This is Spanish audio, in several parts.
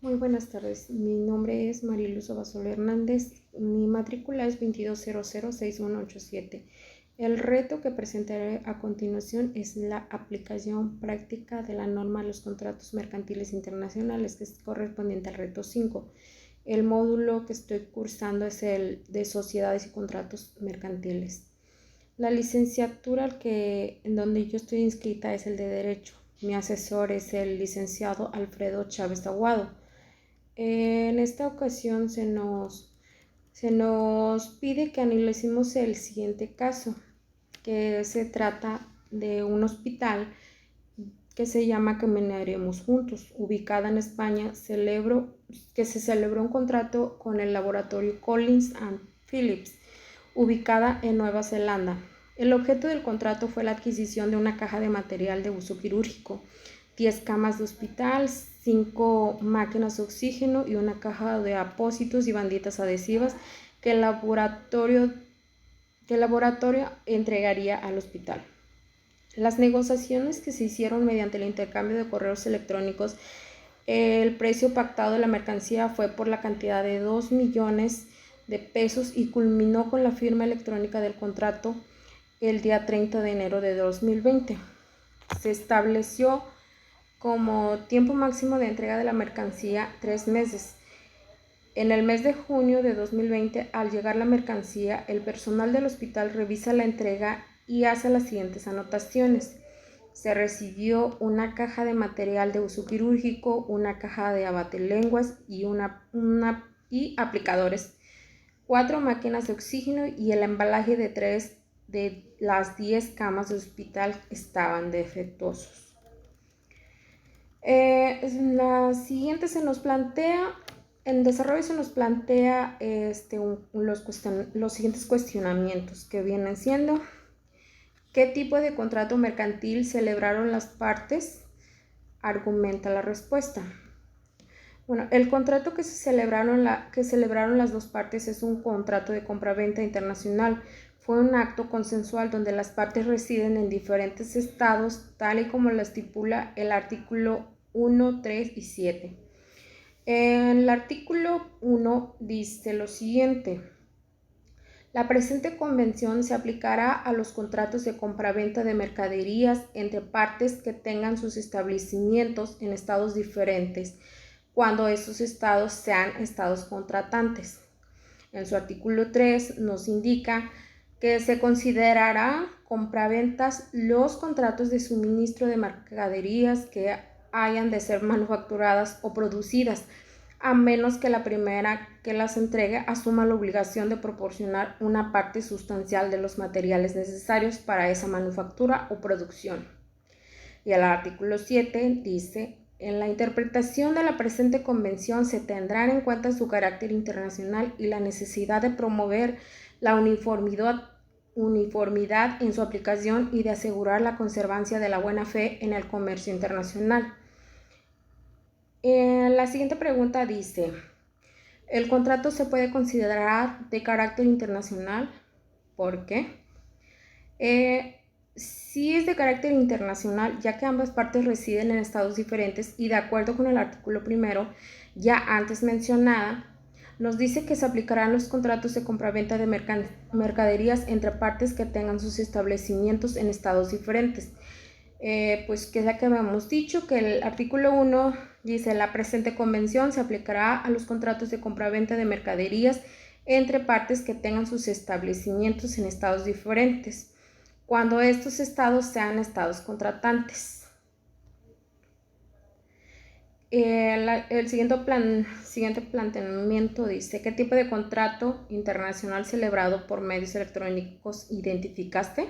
Muy buenas tardes, mi nombre es Mariluz Obasolo Hernández, mi matrícula es 22006187. El reto que presentaré a continuación es la aplicación práctica de la norma a los contratos mercantiles internacionales, que es correspondiente al reto 5. El módulo que estoy cursando es el de sociedades y contratos mercantiles. La licenciatura en donde yo estoy inscrita es el de Derecho. Mi asesor es el licenciado Alfredo Chávez Aguado. En esta ocasión se nos pide que analicemos el siguiente caso, que se trata de un hospital que se llama Caminaremos Juntos, ubicada en España, que se celebró un contrato con el laboratorio Collins and Phillips, ubicada en Nueva Zelanda. El objeto del contrato fue la adquisición de una caja de material de uso quirúrgico, 10 camas de hospital, 5 máquinas de oxígeno y una caja de apósitos y banditas adhesivas que el laboratorio entregaría al hospital. Las negociaciones que se hicieron mediante el intercambio de correos electrónicos, el precio pactado de la mercancía fue por la cantidad de 2 millones de pesos y culminó con la firma electrónica del contrato el día 30 de enero de 2020. Se estableció como tiempo máximo de entrega de la mercancía 3 meses. En el mes de junio de 2020, al llegar la mercancía, el personal del hospital revisa la entrega y hace las siguientes anotaciones. Se recibió una caja de material de uso quirúrgico, una caja de abatelenguas y aplicadores, 4 máquinas de oxígeno y el embalaje de 3 de las 10 camas de hospital estaban defectuosos. La siguiente en desarrollo se nos plantea los siguientes cuestionamientos que vienen siendo: ¿qué tipo de contrato mercantil celebraron las partes? Argumenta la respuesta. Bueno, el contrato que celebraron las dos partes es un contrato de compraventa internacional. Fue un acto consensual donde las partes residen en diferentes estados, tal y como lo estipula el artículo 1, 3 y 7. El artículo 1 dice lo siguiente: la presente convención se aplicará a los contratos de compraventa de mercaderías entre partes que tengan sus establecimientos en estados diferentes, cuando estos estados sean estados contratantes. En su artículo 3 nos indica que se considerará compraventas los contratos de suministro de mercaderías que hayan de ser manufacturadas o producidas, a menos que la primera que las entregue asuma la obligación de proporcionar una parte sustancial de los materiales necesarios para esa manufactura o producción. Y el artículo 7 dice: en la interpretación de la presente convención se tendrán en cuenta su carácter internacional y la necesidad de promover la uniformidad en su aplicación y de asegurar la conservancia de la buena fe en el comercio internacional. La siguiente pregunta dice: ¿el contrato se puede considerar de carácter internacional? ¿Por qué? Sí es de carácter internacional, ya que ambas partes residen en estados diferentes y de acuerdo con el artículo primero, ya antes mencionada, nos dice que se aplicarán los contratos de compraventa de mercaderías entre partes que tengan sus establecimientos en estados diferentes. Pues que es la que habíamos dicho, que el artículo 1 dice: la presente convención se aplicará a los contratos de compraventa de mercaderías entre partes que tengan sus establecimientos en estados diferentes, cuando estos estados sean estados contratantes. El siguiente planteamiento dice: ¿qué tipo de contrato internacional celebrado por medios electrónicos identificaste?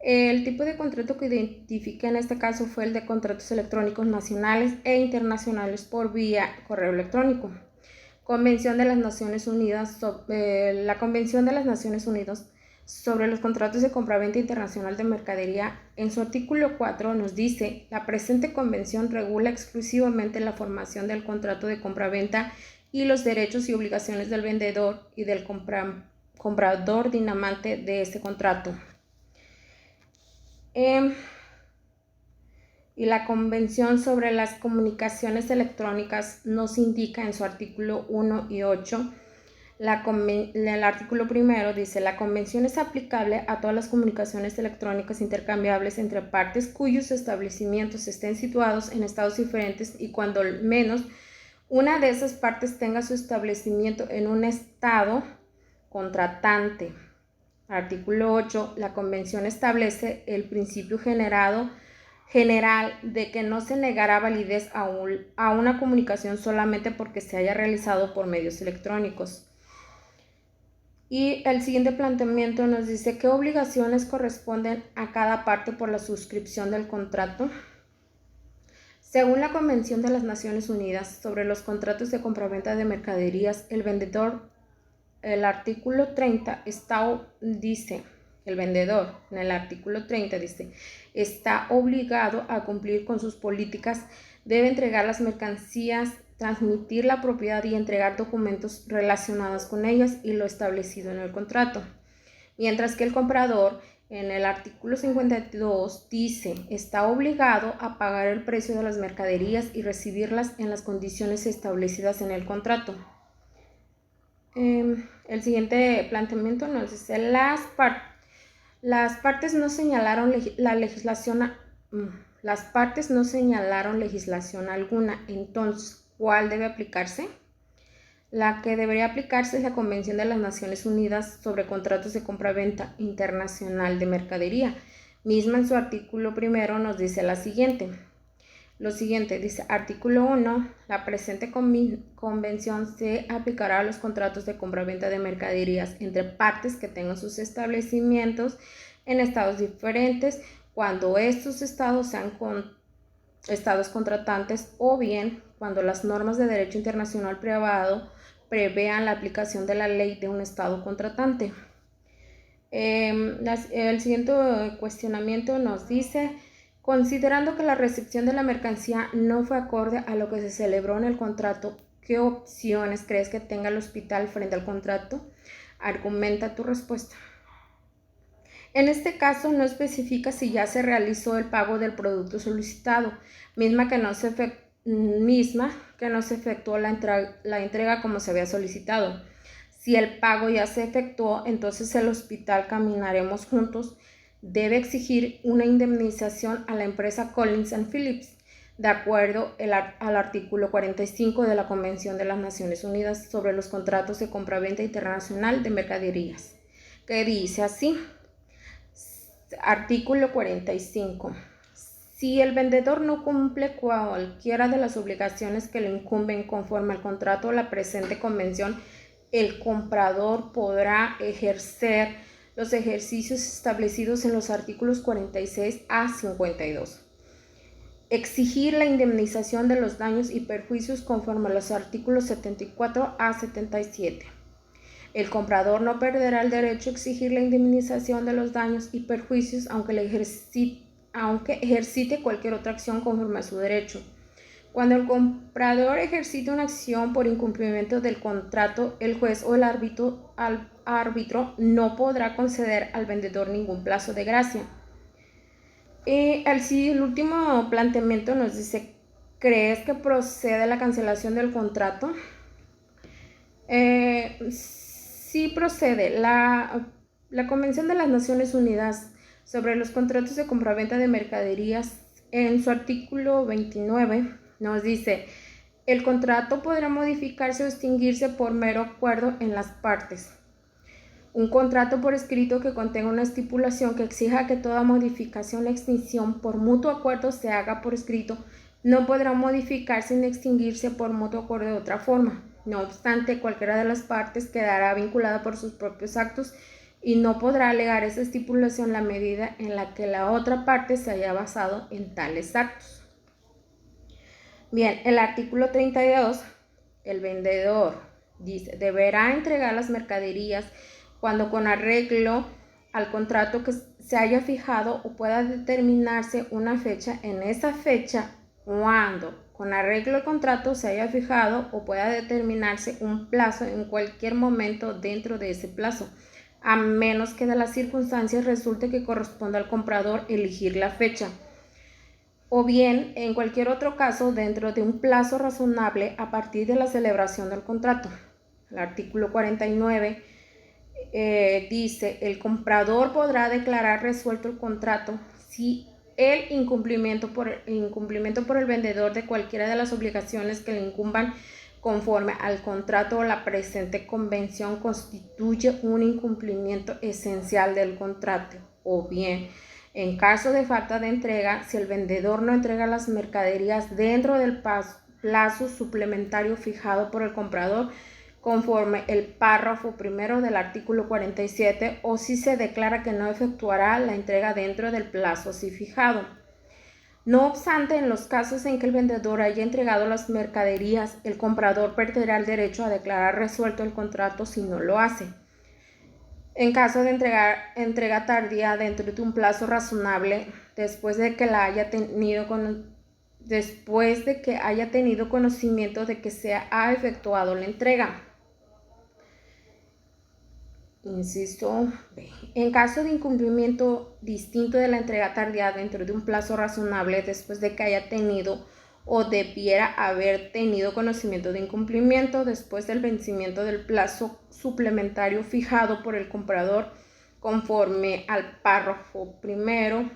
El tipo de contrato que identifiqué en este caso fue el de contratos electrónicos nacionales e internacionales por vía correo electrónico. Convención de las Naciones Unidas la Convención de las Naciones Unidas sobre los contratos de compraventa internacional de mercadería, en su artículo 4 nos dice: la presente convención regula exclusivamente la formación del contrato de compraventa y los derechos y obligaciones del vendedor y del comprador dinamante de este contrato. Y la Convención sobre las Comunicaciones Electrónicas nos indica en su artículo 1 y 8, el artículo primero dice: la convención es aplicable a todas las comunicaciones electrónicas intercambiables entre partes cuyos establecimientos estén situados en estados diferentes y cuando al menos una de esas partes tenga su establecimiento en un estado contratante. Artículo 8. La convención establece el principio general de que no se negará validez a una comunicación solamente porque se haya realizado por medios electrónicos. Y el siguiente planteamiento nos dice: ¿qué obligaciones corresponden a cada parte por la suscripción del contrato? Según la Convención de las Naciones Unidas sobre los contratos de compraventa de mercaderías, el vendedor, el artículo 30 dice, el vendedor en el artículo 30 dice, está obligado a cumplir con sus políticas, debe entregar las mercancías, transmitir la propiedad y entregar documentos relacionados con ellas y lo establecido en el contrato. Mientras que el comprador, en el artículo 52, dice, está obligado a pagar el precio de las mercaderías y recibirlas en las condiciones establecidas en el contrato. El siguiente planteamiento nos dice: las partes no señalaron legislación alguna. Entonces, ¿cuál debe aplicarse? La que debería aplicarse es la Convención de las Naciones Unidas sobre Contratos de Compraventa Internacional de Mercadería. Misma en su artículo primero nos dice lo siguiente dice: artículo 1. La presente convención se aplicará a los contratos de compraventa de mercaderías entre partes que tengan sus establecimientos en estados diferentes cuando estos estados sean estados contratantes o bien cuando las normas de derecho internacional privado prevean la aplicación de la ley de un estado contratante. El siguiente cuestionamiento nos dice: considerando que la recepción de la mercancía no fue acorde a lo que se celebró en el contrato, ¿qué opciones crees que tenga el hospital frente al contrato? Argumenta tu respuesta. En este caso no especifica si ya se realizó el pago del producto solicitado, misma que no se efectuó la entrega como se había solicitado. Si el pago ya se efectuó, entonces el hospital Caminaremos Juntos debe exigir una indemnización a la empresa Collins & Phillips, de acuerdo al artículo 45 de la Convención de las Naciones Unidas sobre los contratos de compraventa internacional de mercaderías, que dice así. Artículo 45. Si el vendedor no cumple cualquiera de las obligaciones que le incumben conforme al contrato o la presente convención, el comprador podrá ejercer los ejercicios establecidos en los artículos 46 a 52. Exigir la indemnización de los daños y perjuicios conforme a los artículos 74 a 77. El comprador no perderá el derecho a exigir la indemnización de los daños y perjuicios aunque ejercite cualquier otra acción conforme a su derecho. Cuando el comprador ejercite una acción por incumplimiento del contrato, el juez o el árbitro no podrá conceder al vendedor ningún plazo de gracia. El último planteamiento nos dice: ¿crees que procede la cancelación del contrato? Sí procede. La Convención de las Naciones Unidas sobre los contratos de compraventa de mercaderías, en su artículo 29, nos dice: el contrato podrá modificarse o extinguirse por mero acuerdo en las partes. Un contrato por escrito que contenga una estipulación que exija que toda modificación o extinción por mutuo acuerdo se haga por escrito no podrá modificarse ni extinguirse por mutuo acuerdo de otra forma. No obstante, cualquiera de las partes quedará vinculada por sus propios actos y no podrá alegar esa estipulación la medida en la que la otra parte se haya basado en tales actos. Bien, el artículo 32, el vendedor dice: deberá entregar las mercaderías cuando con arreglo al contrato que se haya fijado o pueda determinarse una fecha en esa fecha, cuando con arreglo al contrato se haya fijado o pueda determinarse un plazo en cualquier momento dentro de ese plazo, a menos que de las circunstancias resulte que corresponda al comprador elegir la fecha. o bien en cualquier otro caso dentro de un plazo razonable a partir de la celebración del contrato. El artículo 49 dice: el comprador podrá declarar resuelto el contrato si el incumplimiento por el vendedor de cualquiera de las obligaciones que le incumban conforme al contrato o la presente convención constituye un incumplimiento esencial del contrato, o bien, en caso de falta de entrega, si el vendedor no entrega las mercaderías dentro del plazo suplementario fijado por el comprador conforme el párrafo primero del artículo 47, o si se declara que no efectuará la entrega dentro del plazo así fijado. No obstante, en los casos en que el vendedor haya entregado las mercaderías, el comprador perderá el derecho a declarar resuelto el contrato si no lo hace. En caso de entrega tardía dentro de un plazo razonable, después de que haya tenido conocimiento de que se ha efectuado la entrega. Inciso B. En caso de incumplimiento distinto de la entrega tardía dentro de un plazo razonable, después de que haya tenido o debiera haber tenido conocimiento de incumplimiento después del vencimiento del plazo suplementario fijado por el comprador conforme al párrafo primero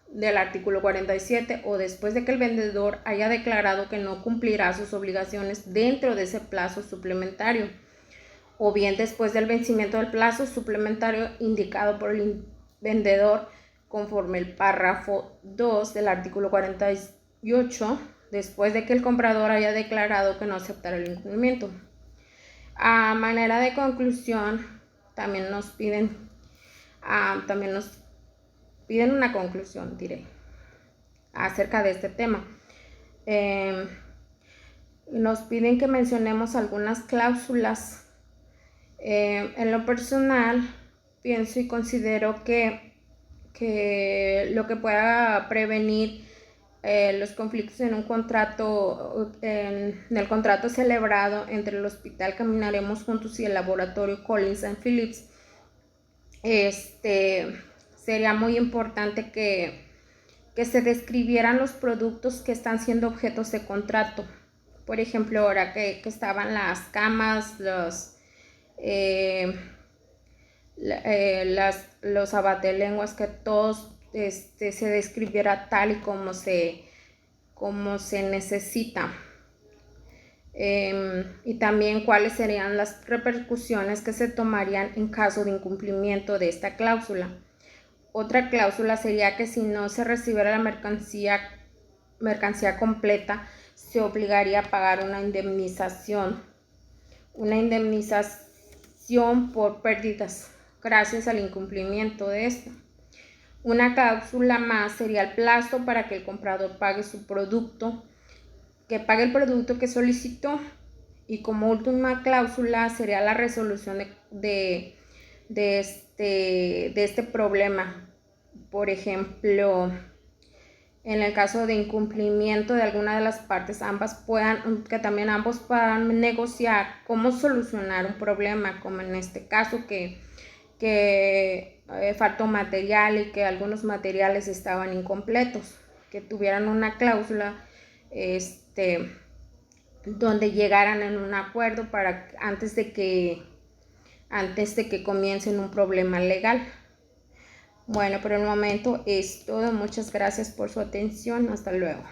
del artículo 47, o después de que el vendedor haya declarado que no cumplirá sus obligaciones dentro de ese plazo suplementario, o bien después del vencimiento del plazo suplementario indicado por el vendedor conforme el párrafo 2 del artículo 48, después de que el comprador haya declarado que no aceptará el incumplimiento. A manera de conclusión, también nos piden una conclusión, acerca de este tema. Nos piden que mencionemos algunas cláusulas. En lo personal, pienso y considero que lo que pueda prevenir los conflictos en el contrato celebrado entre el Hospital Caminaremos Juntos y el Laboratorio Collins & Phillips, sería muy importante que se describieran los productos que están siendo objetos de contrato. Por ejemplo, ahora que estaban las camas, los abatelenguas, que todos se describiera tal y como se necesita, y también cuáles serían las repercusiones que se tomarían en caso de incumplimiento de esta cláusula. Otra cláusula sería que si no se recibiera la mercancía completa, se obligaría a pagar una indemnización por pérdidas gracias al incumplimiento de esto. Una cláusula más sería el plazo para que el comprador pague el producto que solicitó, y como última cláusula sería la resolución de este problema. Por ejemplo, en el caso de incumplimiento de alguna de las partes, ambos puedan negociar cómo solucionar un problema, como en este caso que faltó material y que algunos materiales estaban incompletos, que tuvieran una cláusula donde llegaran en un acuerdo para antes de que comiencen un problema legal. Bueno, por el momento es todo. Muchas gracias por su atención. Hasta luego.